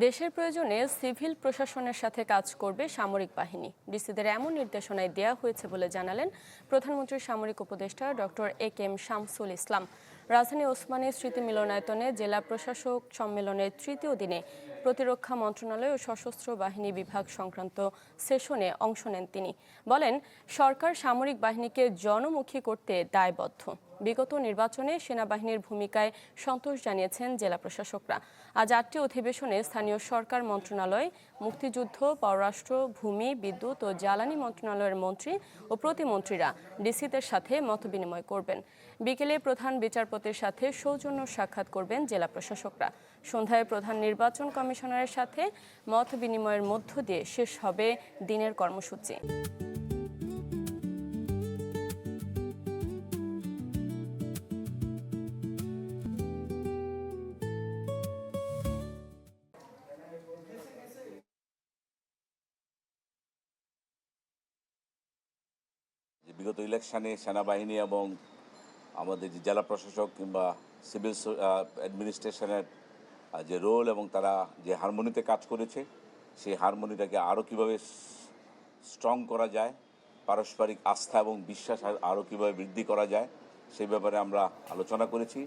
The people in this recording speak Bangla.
দেশের প্রয়োজনে সিভিল প্রশাসনের সাথে কাজ করবে সামরিক বাহিনী। ডিসিদের এমন নির্দেশনায় দেয়া হয়েছে বলে জানালেন প্রধানমন্ত্রীর সামরিক উপদেষ্টা ডক্টর এ.কে.এম. শামসুল ইসলাম। রাজধানী ওসমানী স্মৃতি মিলনায়তনে জেলা প্রশাসক সম্মেলনের তৃতীয় দিনে প্রতিরক্ষা মন্ত্রণালয় ও সশস্ত্র বাহিনী বিভাগ সংক্রান্ত সেশনে অংশ নেন তিনি। বলেন, সরকার সামরিক বাহিনীকে জনমুখী করতে দায়বদ্ধ। বিগত নির্বাচনে সেনাবাহিনীর ভূমিকায় সন্তোষ জানিয়েছেন জেলা প্রশাসকরা। আজ 8টি অধিবেশনে স্থানীয় সরকার মন্ত্রণালয়, মুক্তিযুদ্ধ, পররাষ্ট্র, ভূমি, বিদ্যুৎ ও জ্বালানি মন্ত্রণালয়ের মন্ত্রী ও প্রতিমন্ত্রীরা ডিসিদের সাথে মতবিনিময় করবেন। বিকেলে প্রধান বিচারপতির সাথে সৌজন্য সাক্ষাৎ করবেন জেলা প্রশাসকরা। সন্ধ্যায় প্রধান নির্বাচন কমিশনারের সাথে মত বিনিময়ের মধ্য দিয়ে শেষ হবে দিনের কর্মসূচি। বিগত ইলেকশনে সেনাবাহিনী এবং আমাদের যে জেলা প্রশাসক কিংবা সিভিল অ্যাডমিনিস্ট্রেশনের যে রোল এবং তারা যে হারমোনিতে কাজ করেছে, সেই হারমোনিটাকে আরও কীভাবে স্ট্রং করা যায়, পারস্পরিক আস্থা এবং বিশ্বাস আরও কীভাবে বৃদ্ধি করা যায়, সেই ব্যাপারে আমরা আলোচনা করেছি।